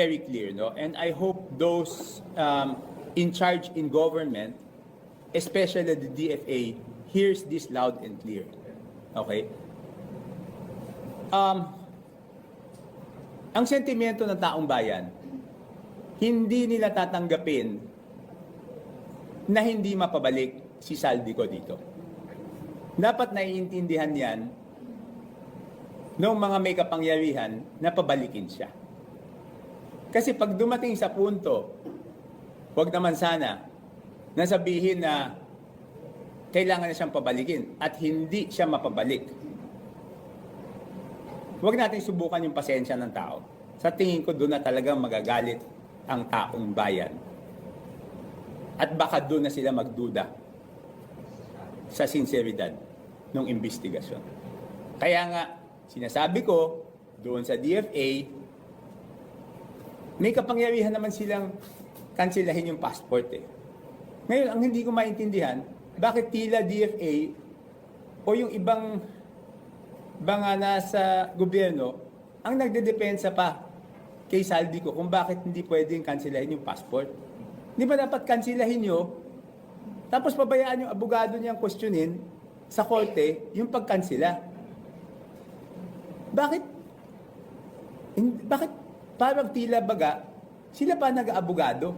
very clear, no? And I hope those in charge in government, especially the DFA, hears this loud and clear. Okay? Ang sentimento ng taong bayan, hindi nila tatanggapin na hindi mapabalik si Saldico dito. Dapat naiintindihan yan ng mga may kapangyarihan na pabalikin siya. Kasi pag dumating sa punto, wag naman sana na sabihin na kailangan na siyang pabalikin at hindi siya mapabalik. Huwag natin subukan yung pasensya ng tao. Sa tingin ko, doon na talagang magagalit ang taong bayan. At baka doon na sila magduda sa sinseridad ng investigasyon. Kaya nga, sinasabi ko, doon sa DFA, may kapangyarihan naman silang kansilahin yung passport eh. Ngayon, ang hindi ko maintindihan, bakit tila DFA o yung ibang mga nasa gobyerno ang nagdedepensa pa kay Saldico kung bakit hindi pwedeng kansilahin yung passport. Di ba dapat kansilahin nyo, tapos pabayaan yung abogado niyang questionin sa korte yung pagkansila? Bakit parang tila baga, sila pa nag-aabogado?